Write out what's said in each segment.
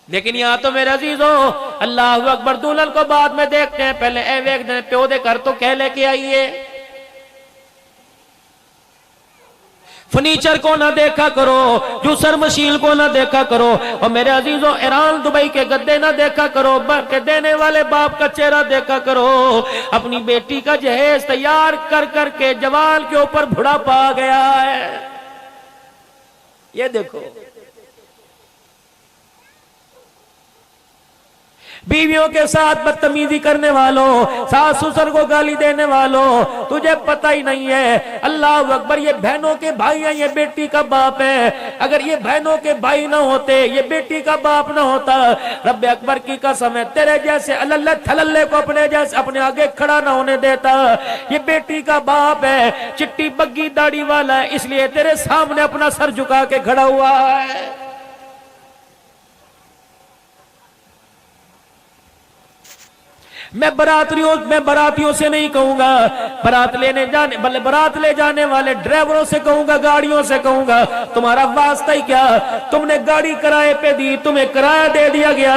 لیکن یہاں تو میرے عزیزوں اللہ اکبر دلہن کو بعد میں دیکھتے ہیں، پہلے اے ویک دن پیو دے گھر تو کہہ لے کے آئیے، فرنیچر کو نہ دیکھا کرو، جوسر مشین کو نہ دیکھا کرو، اور میرے عزیزوں ایران دبئی کے گدے نہ دیکھا کرو، بلکہ دینے والے باپ کا چہرہ دیکھا کرو۔ اپنی بیٹی کا جہیز تیار کر کر کے جوان کے اوپر بڑھاپا آ گیا ہے، یہ دیکھو۔ بیویوں کے ساتھ بدتمیزی کرنے والوں، ساس سسر کو گالی دینے والوں، تجھے پتہ ہی نہیں ہے اللہ اکبر یہ بہنوں کے بھائی ہیں، یہ بیٹی کا باپ ہے۔ اگر یہ بہنوں کے بھائی نہ ہوتے، یہ بیٹی کا باپ نہ ہوتا، رب اکبر کی قسم ہے تیرے جیسے اللہ تھللے کو اپنے جیسے اپنے آگے کھڑا نہ ہونے دیتا۔ یہ بیٹی کا باپ ہے، چٹی بگی داڑھی والا ہے، اس لیے تیرے سامنے اپنا سر جھکا کے کھڑا ہوا ہے۔ میں براتیوں سے نہیں کہوں گا، برات لے جانے والے ڈرائیوروں سے کہوں گا، گاڑیوں سے کہوں گا، تمہارا واسطہ ہی کیا؟ تم نے گاڑی کرائے پہ دی، تمہیں کرایہ دے دیا گیا،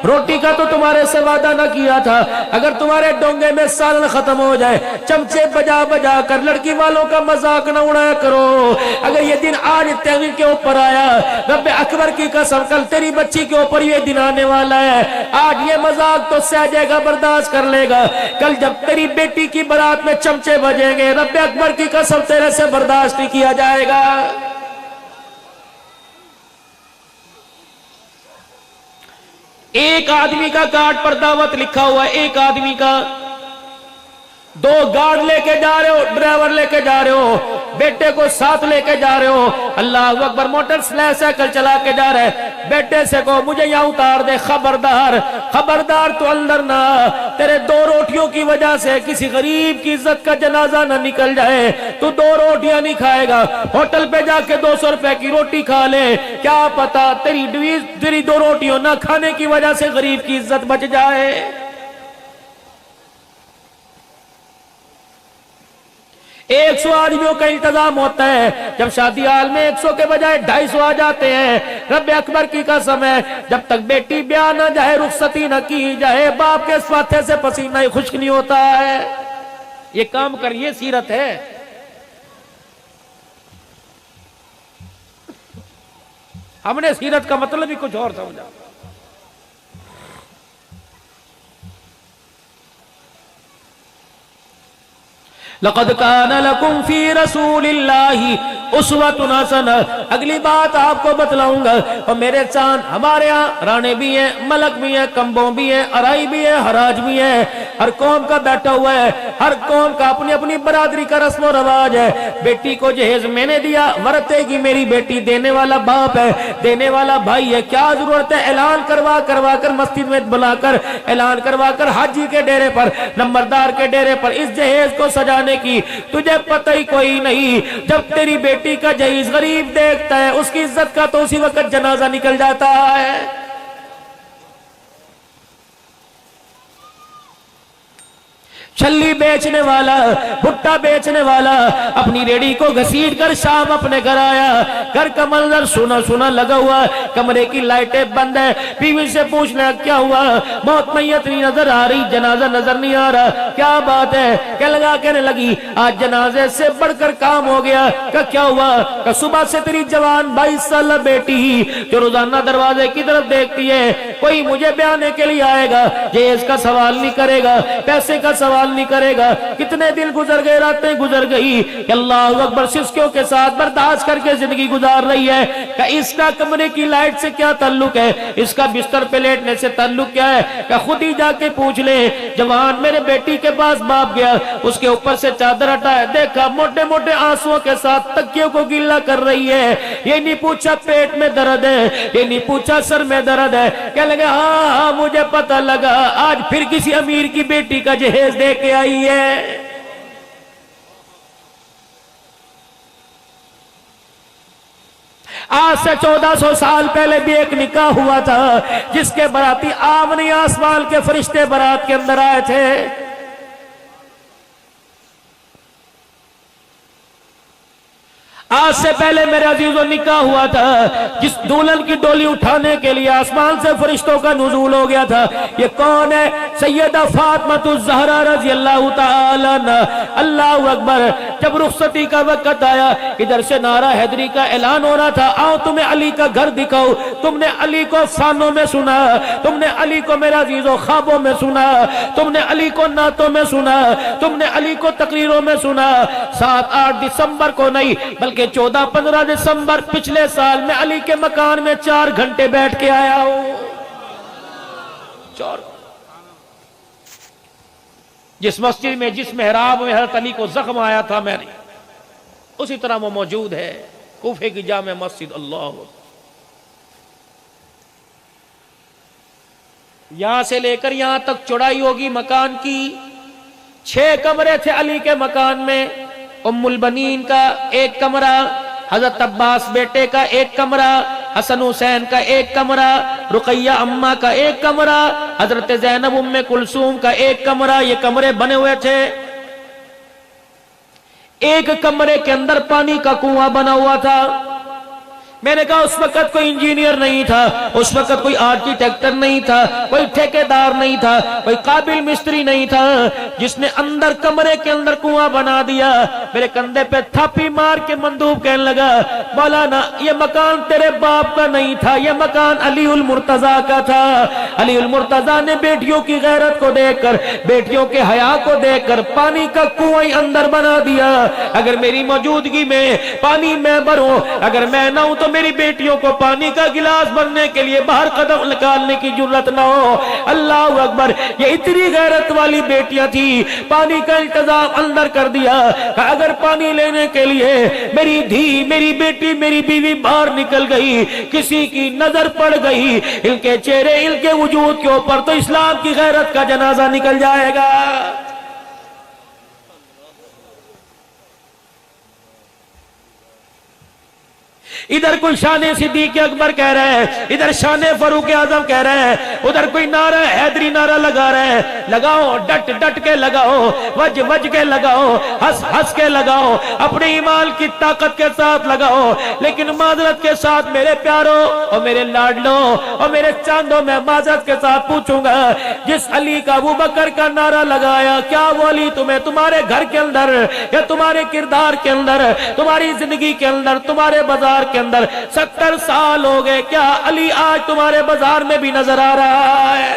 روٹی کا تو تمہارے سے وعدہ نہ کیا تھا۔ اگر تمہارے ڈونگے میں سالن ختم ہو جائے، چمچے بجا بجا کر لڑکی والوں کا مذاق نہ اڑایا کرو۔ اگر یہ دن آج تیری کے اوپر آیا، رب اکبر کی قسم کل تیری بچی کے اوپر یہ دن آنے والا ہے۔ آج یہ مذاق تو سہ جائے گا، برداشت کر لے گا، کل جب تیری بیٹی کی برات میں چمچے بجیں گے، رب اکبر کی قسم تیرے سے برداشت نہیں کیا جائے گا۔ ایک آدمی کا کارڈ پر دعوت لکھا ہوا ہے، ایک آدمی کا، 2 گارڈ لے کے جا رہے ہو، ڈرائیور لے کے جا رہے ہو، بیٹے کو ساتھ لے کے جا رہے ہو، اللہ اکبر موٹر سائیکل چلا کے جا رہے، بیٹے سے کہو مجھے یہاں اتار دے، خبردار تو اندر نہ، تیرے 2 روٹیوں کی وجہ سے کسی غریب کی عزت کا جنازہ نہ نکل جائے، تو 2 روٹیاں نہیں کھائے گا، ہوٹل پہ جا کے 200 روپے کی روٹی کھا لے، کیا پتا تیری 2 روٹیوں نہ کھانے کی وجہ سے غریب کی عزت بچ جائے۔ 100 آدمیوں کا انتظام ہوتا ہے، جب شادی حال میں 100 کے بجائے 250 آ جاتے ہیں، رب اکبر کی قسم ہے جب تک بیٹی بیاہ نہ جائے، رخصتی نہ کی جائے، باپ کے ساتھے سے پسینہ ہی خشک نہیں ہوتا ہے۔ یہ کام کر، یہ سیرت ہے۔ ہم نے سیرت کا مطلب ہی کچھ اور سمجھا۔ لقد كان لكم في رسول الله اسوة حسنة۔ اگلی بات آپ کو بتلاؤں گا، اور میرے چاند ہمارے ہاں رانے بھی ہیں، ملک بھی ہیں، کمبوں بھی ہیں، ارائی بھی ہیں، حراج بھی ہیں، ہر قوم کا بیٹھا ہوا ہے، ہر قوم کا اپنی اپنی برادری کا رسم و رواج ہے۔ بیٹی کو جہیز میں نے دیا، ورتے کی میری بیٹی، دینے والا باپ ہے، دینے والا بھائی ہے، کیا ضرورت ہے اعلان کروا کر مسجد میں بلا کر، اعلان کروا کر حاجی کے ڈیرے پر، نمبردار کے ڈیرے پر اس جہیز کو سجانے کی؟ تجھے پتہ ہی کوئی نہیں، جب تیری بیٹی کا جہیز غریب دیکھتا ہے، اس کی عزت کا تو اسی وقت جنازہ نکل جاتا ہے۔ چھلی بیچنے والا، بھٹا بیچنے والا اپنی ریڑھی کو گھسیٹ کر شام اپنے گھر آیا، گھر کا منظر سونا سونا لگا ہوا، کمرے کی لائٹیں بند ہے، بیوی سے پوچھنا کیا ہوا؟ موت میت نہیں نظر آ رہی، جنازہ نظر نہیں آ رہا، کیا بات ہے؟ کہنے لگی آج جنازے سے بڑھ کر کام ہو گیا۔ کیا ہوا؟ کہ صبح سے تیری جوان 22 سالہ بیٹی جو روزانہ دروازے کی طرف دیکھتی ہے، کوئی مجھے بیانے کے لیے آئے گا، جہیز کا سوال نہیں کرے گا، پیسے کا سوال نہیں کرے گا۔ کتنے دن گزر گئے، راتیں گزر گئی کہ اللہ اکبر سسکیوں کے ساتھ برداشت کر کے زندگی گزار رہی ہے کہ اس کا کمرے کی لائٹ سے کیا تعلق ہے، اس کا بستر پہ لیٹنے سے تعلق کیا ہے؟ کہ خود ہی جا کے پوچھ لے۔ جوان میرے بیٹی کے پاس باپ گیا، اس کے اوپر سے چادر ہٹایا، دیکھا موٹے موٹے آنسوؤں کے ساتھ تکیوں کو گیلا کر رہی ہے۔ یہ نہیں پوچھا پیٹ میں درد ہے، یہ نہیں پوچھا سر میں درد ہے، کہنے لگے ہاں مجھے پتہ لگا آج پھر کسی امیر کی بیٹی کا جہیز دے کے آئی ہے۔ آج سے 1400 سال پہلے بھی ایک نکاح ہوا تھا جس کے براتی آمنی آسمان کے فرشتے برات کے اندر آئے تھے۔ آج سے پہلے میرے عزیزوں نکاح ہوا تھا، جس دلہن کی ڈولی اٹھانے کے لیے آسمان سے فرشتوں کا نزول ہو گیا تھا، یہ کون ہے؟ سیدہ فاطمہ الزہرا رضی اللہ تعالی عنہ۔ اللہ اکبر۔ جب رخصتی کا وقت آیا، ادھر سے نعرہ حیدری کا اعلان ہو رہا تھا، آؤ تمہیں علی کا گھر دکھاؤ۔ تم نے علی کو افسانوں میں سنا، تم نے علی کو میرے عزیزوں خوابوں میں سنا، تم نے علی کو نعتوں میں سنا، تم نے علی کو تقریروں میں سنا۔ 7-8 دسمبر کو نہیں بلکہ 14-15 دسمبر پچھلے سال میں علی کے مکان میں 4 گھنٹے بیٹھ کے آیا ہوں۔ جس مسجد میں، جس محراب میں حضرت علی کو زخم آیا تھا، میں نہیں، اسی طرح وہ موجود ہے کوفے کی جامع مسجد۔ اللہ، یہاں سے لے کر یہاں تک چوڑائی ہوگی مکان کی 6 کمرے تھے علی کے مکان میں۔ ام البنین کا 1 کمرہ، حضرت عباس بیٹے کا 1 کمرہ، حسن حسین کا 1 کمرہ، رقیہ اماں کا 1 کمرہ، حضرت زینب ام کلثوم کا 1 کمرہ۔ یہ کمرے بنے ہوئے تھے۔ 1 کمرے کے اندر پانی کا کنواں بنا ہوا تھا۔ میں نے کہا اس وقت کوئی انجینئر نہیں تھا، اس وقت کوئی آرکیٹیکٹر نہیں تھا، کوئی ٹھیکیدار نہیں تھا، کوئی قابل مستری نہیں تھا، جس نے اندر کمرے کے اندر کنواں بنا دیا۔ میرے کندھے پہ تھاپی مار کے مندوب کہنے لگا، مولانا یہ مکان تیرے باپ کا نہیں تھا، یہ مکان علی المرتضیٰ کا تھا۔ علی المرتضیٰ نے بیٹیوں کی غیرت کو دیکھ کر، بیٹیوں کے حیا کو دیکھ کر پانی کا کنواں اندر بنا دیا۔ اگر میری موجودگی میں پانی میں بھروں، اگر میں نہ ہوں تو میری بیٹیوں کو پانی کا گلاس بننے کے لیے باہر قدم نکالنے کی جرت نہ ہو۔ اللہ اکبر۔ یہ اتنی غیرت والی بیٹیاں تھی، پانی کا انتظام اندر کر دیا۔ اگر پانی لینے کے لیے میری دھی، میری بیٹی، میری بیوی باہر نکل گئی، کسی کی نظر پڑ گئی ان کے چہرے، ان کے وجود کے اوپر، تو اسلام کی غیرت کا جنازہ نکل جائے گا۔ ادھر کوئی شان صدیق اکبر کہہ رہے ہیں، ادھر شان فاروق اعظم کہہ رہے ہیں، ادھر کوئی نعرہ حیدری نعرہ لگا رہے ہیں۔ لگاؤ، ڈٹ ڈٹ کے لگاؤ، وج وج کے لگاؤ، ہنس ہنس کے لگاؤ، اپنے ایمان کی طاقت کے ساتھ لگاؤ، لیکن معذرت کے ساتھ میرے پیاروں اور میرے لاڈلوں اور میرے چاندوں، میں معذرت کے ساتھ پوچھوں گا، جس علی کا ابو بکر کا نعرہ لگایا، کیا وہ علی تمہیں تمہارے گھر کے اندر یا تمہارے کردار کے اندر، تمہاری زندگی کے اندر، تمہارے بازار کے اندر 70 سال ہو گئے، کیا علی آج تمہارے بازار میں بھی نظر آ رہا ہے؟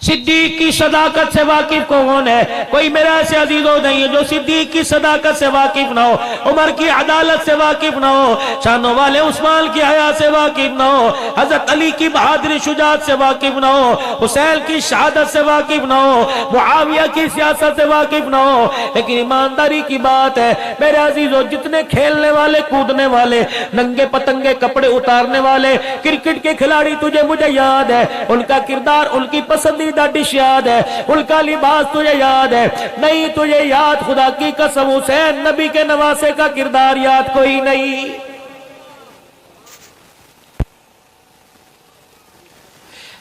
صدیق کی صداقت سے واقف کون ہے؟ کوئی میرا ایسے عزیزوں نہیں ہے جو صدیق کی صداقت سے واقف نہ ہو، عمر کی عدالت سے واقف نہ ہو، شانوں والے عثمان کی حیا سے واقف نہ ہو، حضرت علی کی بہادری شجاعت سے واقف نہ ہو، حسین کی شہادت سے واقف نہ ہو، معاویہ کی سیاست سے واقف نہ ہو۔ لیکن ایمانداری کی بات ہے میرے عزیزوں، جتنے کھیلنے والے، کودنے والے، ننگے پتنگے کپڑے اتارنے والے کرکٹ کے کھلاڑی تجھے مجھے یاد ہے، ان کا کردار، ان کی پسندیدہ ڈش یاد ہے، ان کا لباس تجھے یاد ہے، نہیں تجھے یاد خدا کی قسم حسین نبی کے نواسے کا کردار یاد کوئی نہیں۔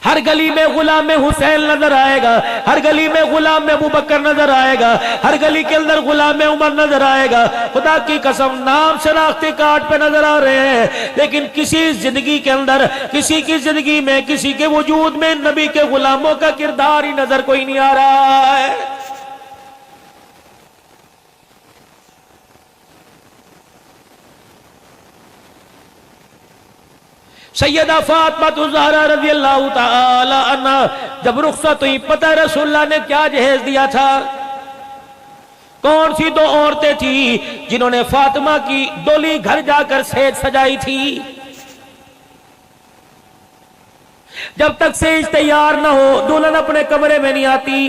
ہر گلی میں غلام حسین نظر آئے گا، ہر گلی میں غلام ابو بکر نظر آئے گا، ہر گلی کے اندر غلام عمر نظر آئے گا۔ خدا کی قسم نام شناختی کارڈ پہ نظر آ رہے ہیں، لیکن کسی زندگی کے اندر، کسی کی زندگی میں، کسی کے وجود میں نبی کے غلاموں کا کردار ہی نظر کوئی نہیں آ رہا ہے۔ سیدہ فاطمہ الزہرا رضی اللہ تعالی عنہ جب رخصت ہوئی، پتہ رسول اللہ نے کیا جہیز دیا تھا؟ کون سی 2 عورتیں تھی جنہوں نے فاطمہ کی ڈولی گھر جا کر سیج سجائی تھی؟ جب تک سیج تیار نہ ہو دلہن اپنے کمرے میں نہیں آتی۔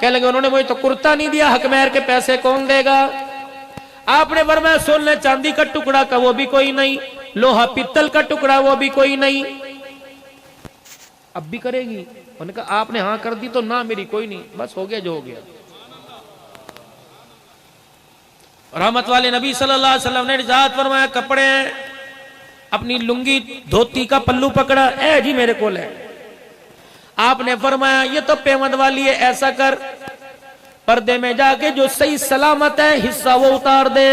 کہنے لگے انہوں نے مجھے تو کرتا نہیں دیا، حق مہر کے پیسے کون دے گا؟ آپ نے فرمایا سن لے، چاندی کا ٹکڑا کا وہ بھی کوئی نہیں، لوہا پتل کا ٹکڑا وہ بھی کوئی نہیں، اب بھی کرے گی؟ انہوں نے کہا آپ نے ہاں کر دی تو نہ میری کوئی نہیں، بس ہو گیا جو ہو گیا۔ رحمت والے نبی صلی اللہ علیہ وسلم نے ارشاد فرمایا کپڑے ہیں، اپنی لنگی دھوتی کا پلو پکڑا، اے جی میرے کول ہے۔ آپ نے فرمایا یہ تو پیمند والی ہے، ایسا کر پردے میں جا کے جو صحیح سلامت ہے حصہ وہ اتار دے،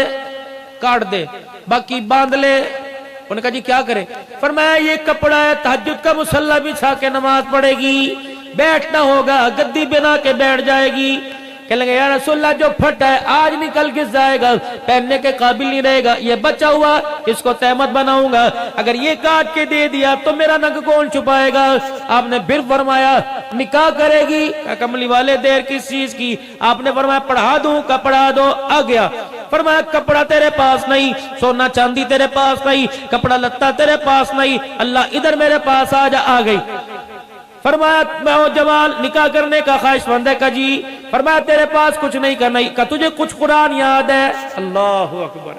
کاٹ دے، باقی باندھ لے۔ انہوں نے کہا جی کیا کرے؟ فرمایا یہ کپڑا ہے، تہجد کا مصلی بچھا کے نماز پڑھے گی، بیٹھنا ہوگا، گدی بنا کے بیٹھ جائے گی۔ کہنے لگے یا رسول اللہ جو پھٹا ہے آج نکل کے جائے گا، پہننے کے قابل نہیں رہے گا، یہ بچا ہوا اس کو تہمت بناؤں گا، اگر یہ کاٹ کے دے دیا تو میرا ننگ کون چھپائے گا؟ آپ نے پھر فرمایا نکاح کرے گی؟ کملی والے دیر کس چیز کی؟ آپ نے فرمایا پڑھا دوں کا پڑھا دو، آ گیا۔ فرمایا کپڑا تیرے پاس نہیں، سونا چاندی تیرے پاس نہیں، کپڑا لتا تیرے پاس نہیں، اللہ ادھر میرے پاس آ جا، آ گئی۔ فرمایا میں جمال نکاح کرنے کا خواہش مند ہے، کہ جی۔ فرمایا تیرے پاس کچھ نہیں کرنا، کہ تجھے کچھ قرآن یاد ہے؟ اللہ اکبر۔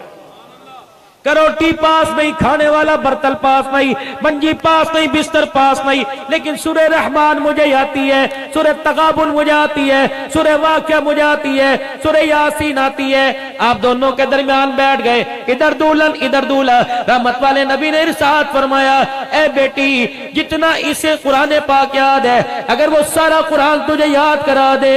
کہ روٹی پاس نہیں، کھانے والا برتن پاس نہیں، منجی پاس نہیں، بستر پاس نہیں، لیکن سورہ رحمان مجھے آتی ہے، سورہ تغابن مجھے آتی ہے، سورہ واقعہ مجھے آتی ہے، سورہ یاسین آتی ہے۔ آپ دونوں کے درمیان بیٹھ گئے، ادھر دولن ادھر دولہا۔ رحمت والے نبی نے ارشاد فرمایا اے بیٹی جتنا اسے قرآن پاک یاد ہے، اگر وہ سارا قرآن تجھے یاد کرا دے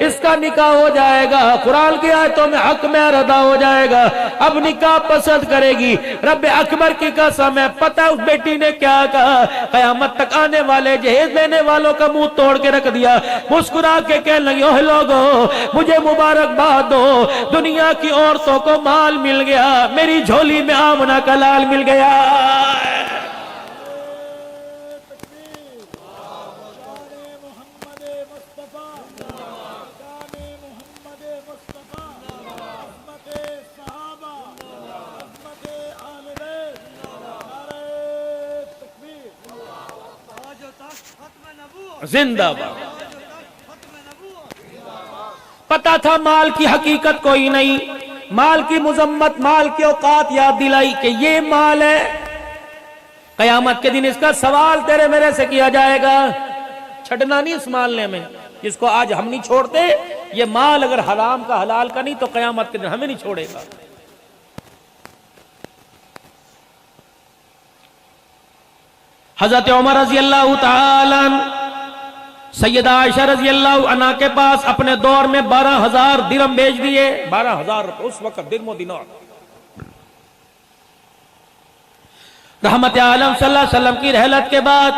اس کا نکاح ہو جائے گا، قرآن کی آیتوں میں حق مہر ادا ہو جائے گا، اب نکاح پسند کرے گی۔ رب اکبر کی قسم ہے، پتہ اس بیٹی نے کیا کہا؟ قیامت تک آنے والے جہیز لینے والوں کا منہ توڑ کے رکھ دیا، مسکرا کے کہنے لگی اوہ لوگو مجھے مبارکباد دو، دنیا کی عورتوں کو مال مل گیا، میری جھولی میں آمنہ کا لال مل گیا۔ زندہ باد۔ پتا تھا مال کی حقیقت کوئی نہیں، مال کی مذمت، مال کی اوقات یاد دلائی کہ یہ مال ہے، قیامت کے دن اس کا سوال تیرے میرے سے کیا جائے گا۔ چھڑنا نہیں اس مالنے میں، جس کو آج ہم نہیں چھوڑتے، یہ مال اگر حرام کا حلال کا نہیں تو قیامت کے دن ہمیں نہیں چھوڑے گا۔ حضرت عمر رضی اللہ تعالیٰ سیدہ عائشہ رضی اللہ عنہ کے پاس اپنے دور میں 12,000 درہم بیچ دیے، 12,000 اس وقت درم و دینار۔ رحمت عالم صلی اللہ علیہ وسلم کی رحلت کے بعد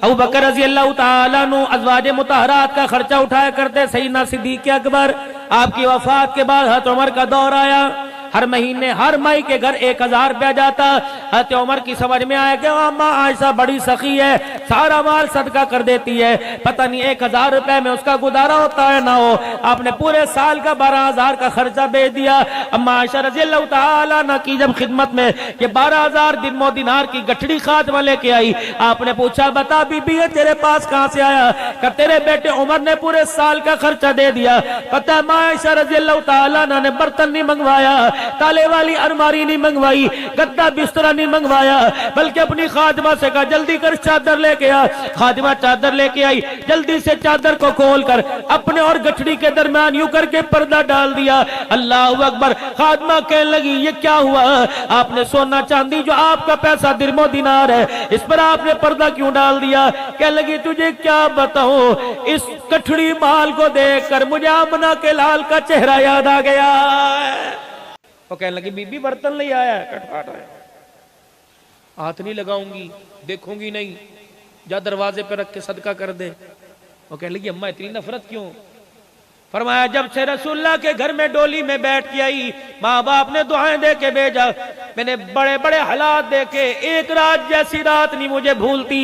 ابو بکر رضی اللہ تعالیٰ عنہ ازواج مطہرات کا خرچہ اٹھایا کرتے، سیدنا صدیق اکبر۔ آپ کی وفات کے بعد حضرت عمر کا دور آیا، ہر مہینے ہر مائی کے گھر 1,000 روپیہ جاتا۔ حضرت عمر کی سمجھ میں آیا کہ اماں عائشہ بڑی سخی ہے، سارا مال صدقہ کر دیتی ہے، پتہ نہیں 1,000 روپے میں اس کا گزارا ہوتا ہے نہ ہو۔ آپ نے پورے سال کا 12,000 کا خرچہ بھیج دیا۔ اماں عائشہ رضی اللہ تعالیٰ عنہ کی جب خدمت میں یہ 12,000 درم و دینار کی گٹھڑی خاتمہ لے کے آئی، آپ نے پوچھا بتا بی بی یہ تیرے پاس کہاں سے آیا؟ کہ تیرے بیٹے عمر نے پورے سال کا خرچہ دے دیا۔ پتہ ہے اماں عائشہ رضی اللہ تعالیٰ عنہ نے برتن نہیں منگوایا، تالے والی الماری نہیں منگوائی، گدا بسترا نہیں منگوایا، بلکہ اپنی خادمہ سے کہا جلدی کر چادر لے کے آ۔ خادمہ چادر لے کے آئی، جلدی سے چادر کو کھول کر اپنے اور گٹھڑی کے درمیان یوں کر کے پردہ ڈال دیا۔ اللہ اکبر۔ خادمہ کہنے لگی یہ کیا ہوا؟ آپ نے سونا چاندی جو آپ کا پیسہ درم و دینار ہے اس پر آپ نے پردہ کیوں ڈال دیا؟ کہنے لگی تجھے کیا بتاؤں، اس گٹھڑی مال کو دیکھ کر مجھے آمنہ کے لال کا چہرہ یاد آ گیا۔ وہ کہنے لگی بی بی برتن لے آیا ہے، کٹپاٹ ہے، ہاتھ نہیں لگاؤں گی، دیکھوں گی نہیں، جا دروازے پہ رکھ کے صدقہ کر دے۔ وہ کہنے لگی اماں اتنی نفرت کیوں؟ فرمایا جب سے رسول اللہ کے گھر میں ڈولی میں بیٹھ کے آئی، ماں باپ نے دعائیں دے کے بھیجا، میں نے بڑے بڑے حالات دیکھے، ایک رات جیسی رات نہیں مجھے بھولتی۔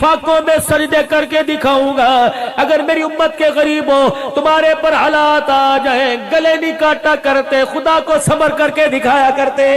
فاقوں میں سجدے کر کے دکھاؤں گا۔ اگر میری امت کے غریبوں تمہارے پر حالات آ جائیں، گلے نہیں کاٹا کرتے، خدا کو صبر کر کے دکھایا کرتے۔